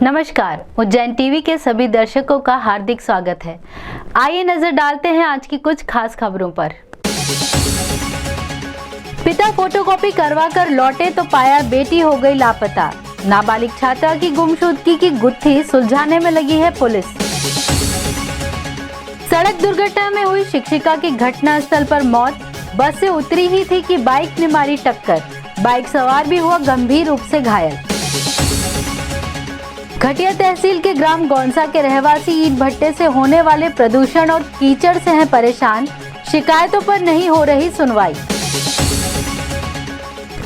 नमस्कार, उज्जैन टीवी के सभी दर्शकों का हार्दिक स्वागत है। आइए नजर डालते हैं आज की कुछ खास खबरों पर। पिता फोटोकॉपी करवाकर लौटे तो पाया बेटी हो गई लापता। नाबालिग छात्रा की गुमशुदगी की गुत्थी सुलझाने में लगी है पुलिस। सड़क दुर्घटना में हुई शिक्षिका की घटनास्थल पर मौत। बस से उतरी ही थी कि बाइक ने मारी टक्कर। बाइक सवार भी हुआ गंभीर रूप से घायल। घटिया तहसील के ग्राम गौंसा के रहवासी ईंट भट्टे से होने वाले प्रदूषण और कीचड़ से हैं परेशान। शिकायतों पर नहीं हो रही सुनवाई।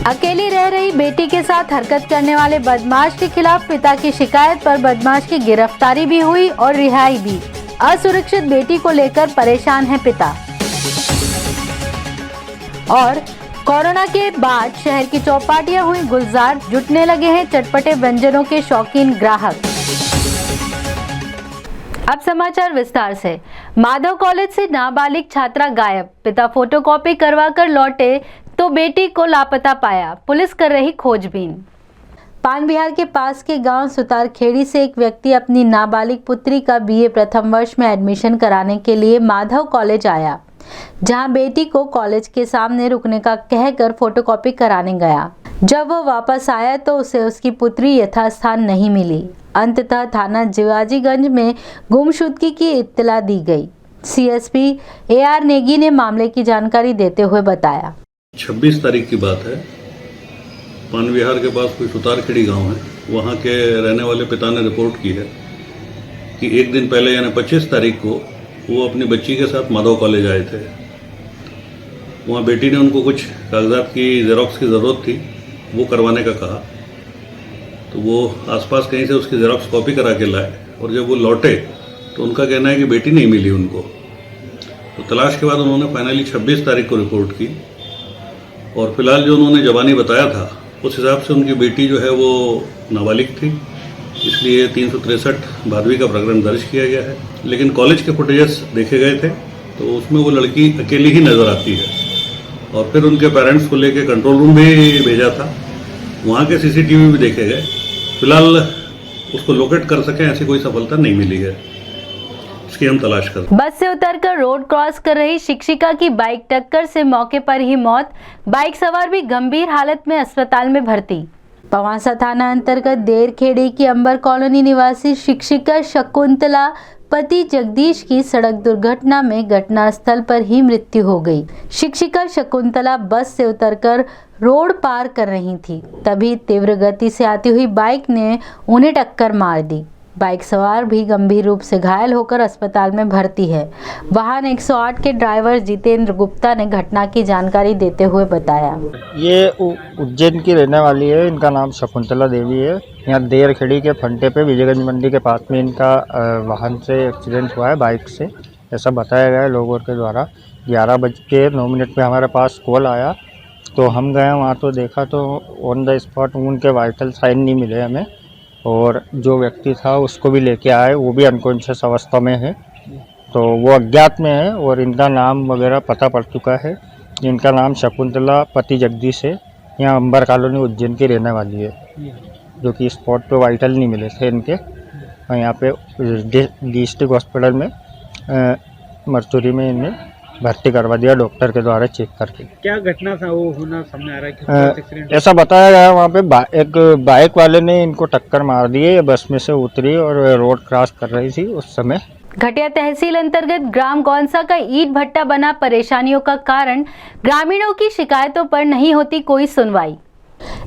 अकेली रह रही बेटी के साथ हरकत करने वाले बदमाश के खिलाफ पिता की शिकायत पर बदमाश की गिरफ्तारी भी हुई और रिहाई भी। असुरक्षित बेटी को लेकर परेशान है पिता। और कोरोना के बाद शहर की चौपाटियां हुई गुलजार। जुटने लगे हैं चटपटे व्यंजनों के शौकीन ग्राहक। अब समाचार विस्तार से। माधव कॉलेज से नाबालिग छात्रा गायब। पिता फोटोकॉपी करवाकर लौटे तो बेटी को लापता पाया। पुलिस कर रही खोजबीन। पान बिहार के पास के गांव सुतारखेड़ी से एक व्यक्ति अपनी नाबालिग पुत्री का बीए प्रथम वर्ष में एडमिशन कराने के लिए माधव कॉलेज आया, जहां बेटी को कॉलेज के सामने रुकने का कहकर फोटोकॉपी कराने गया। जब वो वापस आया तो उसे उसकी पुत्री यथास्थान नहीं मिली। अंततः थाना जिवाजीगंज में गुमशुदगी की इत्तला दी गई। सीएसपी एआर नेगी ने मामले की जानकारी देते हुए बताया। 26 तारीख की बात है। पान बिहार के पास कोई सुतारखेड़ी गांव है, वहां के रहने वाले पिता ने रिपोर्ट की है कि एक दिन पहले यानी 25 तारीख को वो अपनी बच्ची के साथ माधव कॉलेज आए थे। वहाँ बेटी ने उनको कुछ कागजात की जेरोक्स की ज़रूरत थी, वो करवाने का कहा, तो वो आसपास कहीं से उसकी जेरोक्स कॉपी करा के लाए और जब वो लौटे तो उनका कहना है कि बेटी नहीं मिली उनको। तो तलाश के बाद उन्होंने फाइनली 26 तारीख को रिपोर्ट की और फिलहाल जो उन्होंने ज़बानी बताया था उस हिसाब से उनकी बेटी जो है वो नाबालिग थी, इसलिए 363 भादवी का प्रकरण दर्ज किया गया है। लेकिन कॉलेज के फुटेजेस देखे गए थे तो उसमें वो लड़की अकेली ही नज़र आती है और फिर उनके पेरेंट्स को लेके कंट्रोल रूम भी भेजा था, वहाँ के सीसीटीवी भी देखे गए। फिलहाल उसको लोकेट कर सकें ऐसी कोई सफलता नहीं मिली है, इसकी हम तलाश कर। बस से उतरकर रोड क्रॉस कर रही शिक्षिका की बाइक टक्कर से मौके पर ही मौत। बाइक सवार भी गंभीर हालत में अस्पताल में भर्ती। पवासा थाना अंतर्गत देरखेड़ी की अंबर कॉलोनी निवासी शिक्षिका शकुंतला पति जगदीश की सड़क दुर्घटना में घटनास्थल पर ही मृत्यु हो गई। शिक्षिका शकुंतला बस से उतरकर रोड पार कर रही थी, तभी तीव्र गति से आती हुई बाइक ने उन्हें टक्कर मार दी। बाइक सवार भी गंभीर रूप से घायल होकर अस्पताल में भर्ती है। वाहन 108 के ड्राइवर जितेंद्र गुप्ता ने घटना की जानकारी देते हुए बताया। ये उज्जैन की रहने वाली है, इनका नाम शकुंतला देवी है। यहाँ देरखेड़ी के फंटे पे विजयगंज मंडी के पास में इनका वाहन से एक्सीडेंट हुआ है बाइक से, ऐसा बताया गया है लोगों के द्वारा। 11:09 पे हमारे पास कॉल आया तो हम गए वहाँ, तो देखा तो ऑन द स्पॉट उनके वाइटल साइन नहीं मिले हमें, और जो व्यक्ति था उसको भी लेके आए, वो भी अनकॉन्शियस अवस्था में है, तो वो अज्ञात में है और इनका नाम वगैरह पता पड़ चुका है। इनका नाम शकुंतला पति जगदीश है, यहाँ अंबर कॉलोनी उज्जैन की रहने वाली है, जो कि स्पॉट पे वाइटल नहीं मिले थे इनके। और यहाँ पे डिस्ट्रिक्ट हॉस्पिटल में मरचुरी में इन्हें भर्ती करवा दिया डॉक्टर के द्वारा चेक करके। क्या घटना था वो होना सामने आ रहा है? ऐसा बताया गया वहाँ पे एक बाइक वाले ने इनको टक्कर मार दी है, बस में से उतरी और रोड क्रॉस कर रही थी उस समय। घटिया तहसील अंतर्गत ग्राम गौंसा का ईंट भट्टा बना परेशानियों का कारण। ग्रामीणों की शिकायतों पर नहीं होती कोई सुनवाई।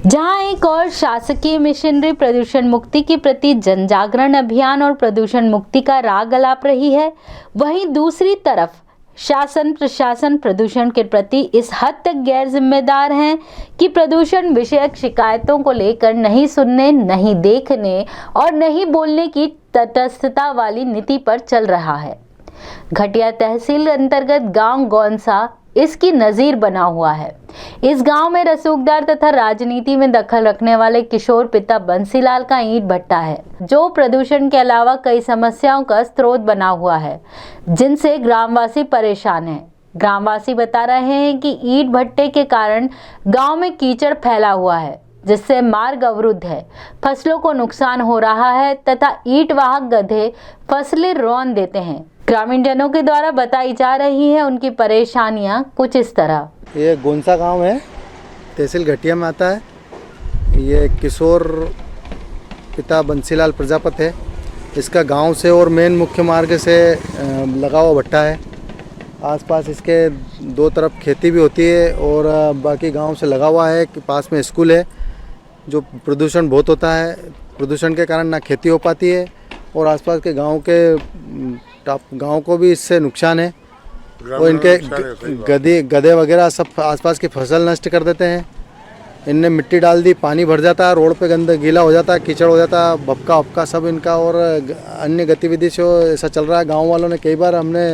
जहां एक और शासकीय मिशनरी प्रदूषण मुक्ति के प्रति जन जागरण अभियान और प्रदूषण मुक्ति का राग अलाप रही है, वहीं दूसरी तरफ शासन प्रशासन प्रदूषण के प्रति इस हद तक गैर जिम्मेदार हैं कि प्रदूषण विषयक शिकायतों को लेकर नहीं सुनने, नहीं देखने और नहीं बोलने की तटस्थता वाली नीति पर चल रहा है। घटिया तहसील अंतर्गत गांव गौंसा इसकी नज़ीर बना हुआ है। इस गांव में रसूखदार तथा राजनीति में दखल रखने वाले किशोर पिता बंसीलाल का ईंट भट्टा है, जो प्रदूषण के अलावा कई समस्याओं का स्रोत बना हुआ है, जिनसे ग्रामवासी परेशान हैं। ग्रामवासी बता रहे हैं कि ईंट भट्टे के कारण गांव में कीचड़ फैला हुआ है। जिससे मार्ग अवरुद्ध है, फसलों को नुकसान हो रहा है तथा ईंट वाहक गधे फसलें रौंद देते हैं। ग्रामीण जनों के द्वारा बताई जा रही है उनकी परेशानियां कुछ इस तरह। ये गोंसा गांव है, तहसील घटिया में आता है। ये किशोर पिता बंसीलाल प्रजापत है। इसका गांव से और मेन मुख्य मार्ग से लगा हुआ भट्टा है। आसपास इसके दो तरफ खेती भी होती है और बाकी गांव से लगा हुआ है कि पास में स्कूल है। जो प्रदूषण बहुत होता है, प्रदूषण के कारण ना खेती हो पाती है और आसपास के गांव को भी इससे नुकसान है। और इनके गधे वगैरह सब आसपास की फसल नष्ट कर देते हैं। इनने मिट्टी डाल दी, पानी भर जाता है, रोड पे गंदा गीला हो जाता है, कीचड़ हो जाता है, भपका सब इनका। और अन्य गतिविधि से ऐसा चल रहा है। गांव वालों ने कई बार हमने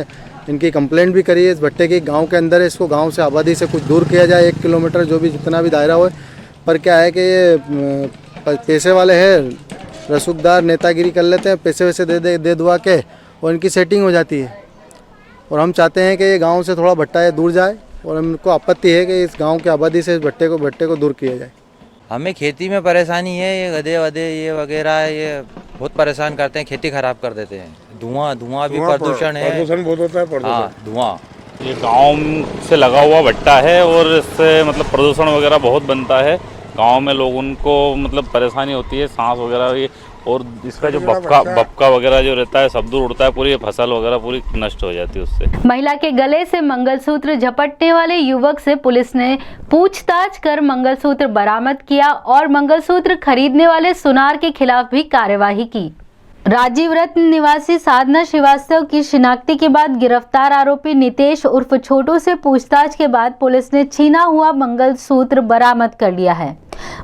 इनकी कंप्लेंट भी करी है इस भट्टे की। गांव के अंदर है, इसको गांव से आबादी से कुछ दूर किया जाए, 1 किलोमीटर जो भी जितना भी दायरा हो। पर क्या है कि ये पैसे वाले हैं, रसूखदार नेतागिरी कर लेते हैं, पैसे वैसे दे दुआ के और इनकी सेटिंग हो जाती है। और हम चाहते हैं कि ये गांव से थोड़ा भट्टा दूर जाए और हमको आपत्ति है कि इस गांव की आबादी से इस भट्टे को दूर किया जाए। हमें खेती में परेशानी है। ये गधे वधे ये वगैरह ये बहुत परेशान करते हैं, खेती खराब कर देते हैं। धुआं भी प्रदूषण है, प्रदूषण बहुत होता है। हाँ, धुआं। ये गांव से लगा हुआ भट्टा है और इससे मतलब प्रदूषण वगैरह बहुत बनता है। गांव में लोग उनको मतलब परेशानी होती है, सांस वगैरह ये, और इसका जो बपका वगैरह जो रहता है सब दूर उड़ता है, पूरी फसल वगैरह पूरी नष्ट हो जाती है उससे। महिला के गले से मंगलसूत्र झपटने वाले युवक से पुलिस ने पूछताछ कर मंगलसूत्र बरामद किया और मंगलसूत्र खरीदने वाले सुनार के खिलाफ भी कार्यवाही की। राजीव रत्न निवासी साधना श्रीवास्तव की शिनाख्ती के बाद गिरफ्तार आरोपी नितेश उर्फ छोटू से पूछताछ के बाद पुलिस ने छीना हुआ मंगलसूत्र बरामद कर लिया है।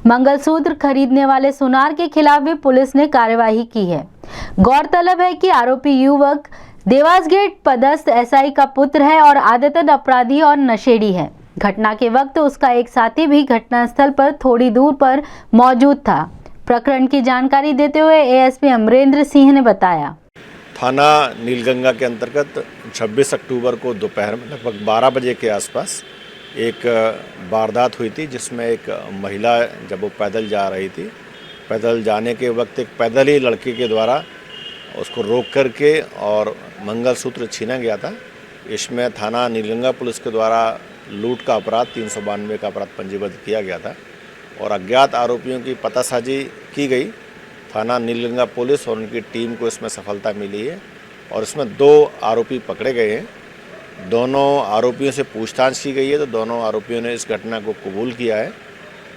मंगलसूत्र खरीदने वाले सुनार के खिलाफ भी पुलिस ने कार्यवाही की है। गौरतलब है कि आरोपी युवक देवास गेट पदस्थ एसआई का पुत्र है और आदतन अपराधी और नशेड़ी है। घटना के वक्त उसका एक साथी भी घटनास्थल पर थोड़ी दूर पर मौजूद था। प्रकरण की जानकारी देते हुए एएसपी अमरेंद्र सिंह ने बताया, थाना नीलगंगा के अंतर्गत 26 अक्टूबर को दोपहर में लगभग 12 बजे के आसपास एक वारदात हुई थी, जिसमें एक महिला जब वो पैदल जा रही थी, पैदल जाने के वक्त एक पैदल ही लड़के के द्वारा उसको रोक करके और मंगलसूत्र छीना गया था। इसमें थाना नीलगंगा पुलिस के द्वारा लूट का अपराध 392 का अपराध पंजीबद्ध किया गया था और अज्ञात आरोपियों की पतासाजी की गई। थाना नीलगंगा पुलिस और उनकी टीम को इसमें सफलता मिली है और इसमें 2 आरोपी पकड़े गए हैं। दोनों आरोपियों से पूछताछ की गई है तो दोनों आरोपियों ने इस घटना को कबूल किया है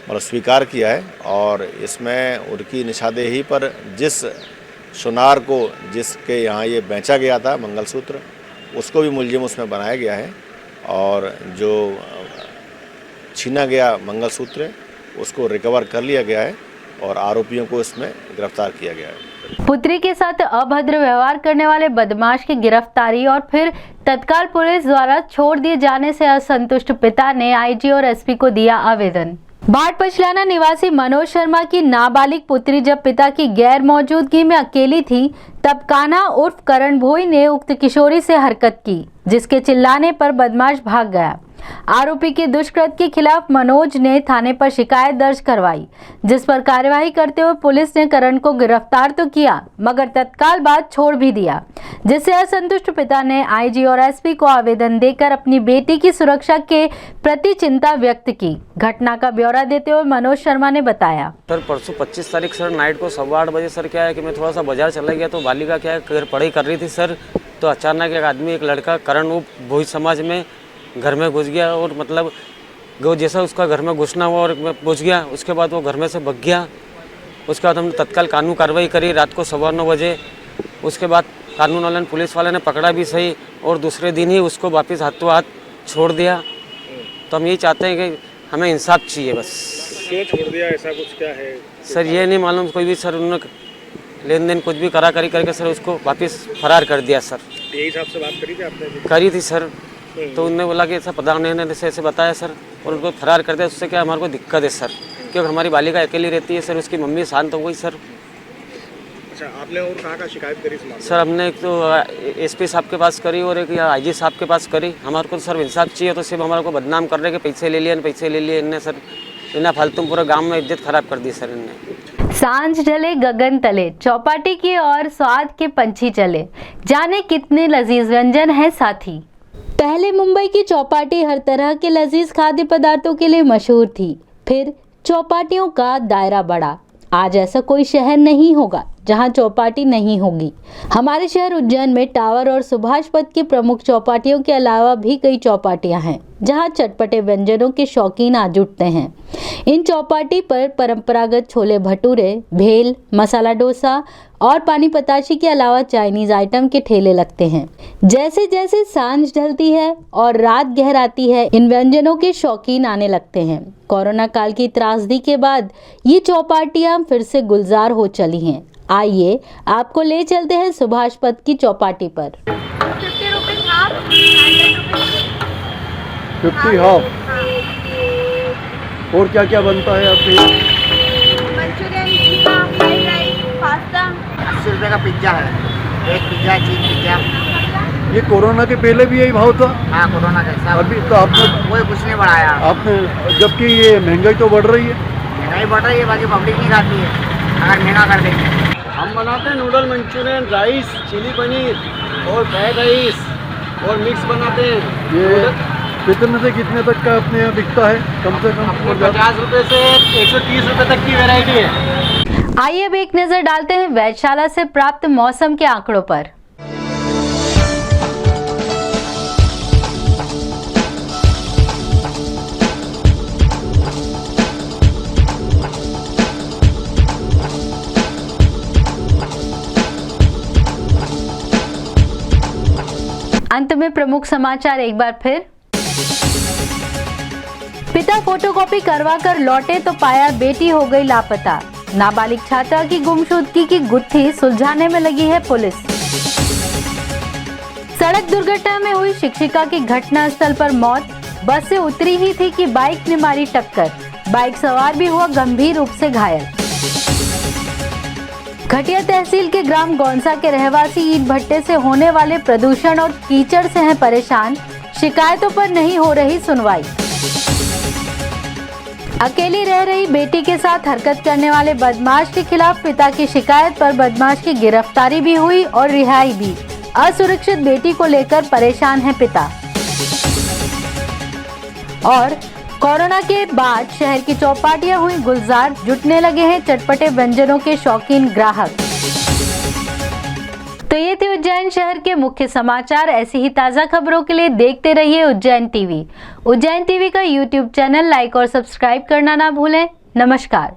और स्वीकार किया है। और इसमें उनकी निशानदेही पर जिस सुनार को जिसके यहाँ ये बेचा गया था मंगलसूत्र, उसको भी मुलजिम उसमें बनाया गया है और जो छीना गया मंगलसूत्र उसको रिकवर कर लिया गया है और आरोपियों को इसमें गिरफ्तार किया गया है। पुत्री के साथ अभद्र व्यवहार करने वाले बदमाश की गिरफ्तारी और फिर तत्काल पुलिस द्वारा छोड़ दिए जाने से असंतुष्ट पिता ने आईजी और एसपी को दिया आवेदन। भाट पछलाना निवासी मनोज शर्मा की नाबालिग पुत्री जब पिता की गैर मौजूदगी में अकेली थी, तब कान्हा उर्फ करण भोई ने उक्त किशोरी से हरकत की, जिसके चिल्लाने पर बदमाश भाग गया। आरोपी के दुष्कृत्य के खिलाफ मनोज ने थाने पर शिकायत दर्ज करवाई, जिस पर कार्यवाही करते हुए पुलिस ने करण को गिरफ्तार तो किया मगर तत्काल बाद छोड़ भी दिया, जिससे असंतुष्ट पिता ने आईजी और एसपी को आवेदन देकर अपनी बेटी की सुरक्षा के प्रति चिंता व्यक्त की। घटना का ब्यौरा देते हुए मनोज शर्मा ने बताया, सर परसों 25 तारीख सर नाइट को 8:15 बजे सर क्या है कि मैं थोड़ा सा बाजार चला गया तो बालिका क्या है पढ़ाई कर रही थी सर, तो अचानक एक आदमी एक लड़का करण उर्फ भोई समाज में घर में घुस गया और मतलब वो जैसा उसका घर में घुसना हुआ और घुस गया, उसके बाद वो घर में से भाग गया। उसके बाद हमने तत्काल कानूनी कार्रवाई करी रात को 9:15 बजे। उसके बाद कानून वाले पुलिस वाले ने पकड़ा भी सही और दूसरे दिन ही उसको वापस हाथों हाथ छोड़ दिया। तो हम यही चाहते हैं कि हमें इंसाफ चाहिए बस। क्यों छोड़ दिया, ऐसा कुछ क्या है सर? ये नहीं मालूम, कोई भी सर उन्होंने लेन देन कुछ भी करा करी करके सर उसको वापस फरार कर दिया सर। यही हिसाब से बात करी थी आपने? करी थी सर, तो उन्होंने बोला कि ऐसा प्रधान ने ऐसे बताया सर और उनको फरार कर दिया। उससे क्या हमारे को दिक्कत है सर, क्योंकि हमारी बालिका अकेली रहती है सर, उसकी मम्मी शांत हो गई सर। अच्छा, आपने और कहाँ का शिकायत करी सर? हमने एक तो एसपी साहब के पास करी और एक आईजी साहब के पास करी। हमारे को सर इंसाफ चाहिए, तो सिर्फ हमारे को बदनाम कर रहे कि पैसे ले लिए इनने सर। बिना फालतू पूरा गांव में इज्जत खराब कर दी सर इनने। सांझ ढले गगन तले, चौपाटी की ओर स्वाद के पंछी चले, जाने कितने लजीज व्यंजन है साथी। पहले मुंबई की चौपाटी हर तरह के लजीज खाद्य पदार्थों के लिए मशहूर थी, फिर चौपाटियों का दायरा बढ़ा। आज ऐसा कोई शहर नहीं होगा जहां चौपाटी नहीं होगी। हमारे शहर उज्जैन में टावर और सुभाष पथ की प्रमुख चौपाटियों के अलावा भी कई चौपाटियां हैं जहां चटपटे व्यंजनों के शौकीन आ जुटते हैं। इन चौपाटी पर परंपरागत छोले भटूरे, भेल, मसाला डोसा और पानी पताशी के अलावा चाइनीज आइटम के ठेले लगते हैं। जैसे जैसे सांझ ढलती है और रात गहराती है, इन व्यंजनों के शौकीन आने लगते हैं। कोरोना काल की त्रासदी के बाद ये चौपाटियां फिर से गुलजार हो चली हैं। आइए आपको ले चलते हैं सुभाष पथ की चौपाटी पर। 50 हाफ। और क्या क्या बनता है आपके? Manchurian, tikka, fried rice, pasta. 80 रुपये का पिज्ज़ा है, एक पिज्ज़ा, चीज पिज्ज़ा। ये कोरोना के पहले भी यही भाव था? हाँ, कोरोना जैसा। अभी तो आपने कोई कुछ नहीं बढ़ाया आपने, जबकि ये महंगाई तो बढ़ रही है। महंगाई बढ़ रही है, बाकी पब्लिक नहीं खाती है, अगर महंगा कर देंगे। हम बनाते हैं noodle, manchurian, rice, chilli paneer और फ्राइड राइस और मिक्स बनाते हैं। ये कितने से कितने तक का अपने यहाँ बिकता है? कम से कम 50 रुपये से 130 रुपये तक की वैरायटी है। आइए अब एक नजर डालते हैं वैधशाला से प्राप्त मौसम के आंकड़ों पर। अंत में प्रमुख समाचार एक बार फिर। पिता फोटोकॉपी करवाकर लौटे तो पाया बेटी हो गई लापता। नाबालिग छात्रा की गुमशुदगी की गुत्थी सुलझाने में लगी है पुलिस। सड़क दुर्घटना में हुई शिक्षिका की घटनास्थल पर मौत। बस से उतरी ही थी कि बाइक ने मारी टक्कर। बाइक सवार भी हुआ गंभीर रूप से घायल। घटिया तहसील के ग्राम गौंसा के रहवासी ईंट भट्टे से होने वाले प्रदूषण और कीचड़ से हैं परेशान। शिकायतों पर नहीं हो रही सुनवाई। अकेली रह रही बेटी के साथ हरकत करने वाले बदमाश के खिलाफ पिता की शिकायत पर बदमाश की गिरफ्तारी भी हुई और रिहाई भी। असुरक्षित बेटी को लेकर परेशान है पिता। और कोरोना के बाद शहर की चौपाटियां हुई गुलजार, जुटने लगे हैं चटपटे व्यंजनों के शौकीन ग्राहक। तो ये थे उज्जैन शहर के मुख्य समाचार। ऐसी ही ताज़ा खबरों के लिए देखते रहिए उज्जैन टीवी। उज्जैन टीवी का यूट्यूब चैनल लाइक और सब्सक्राइब करना ना भूलें। नमस्कार।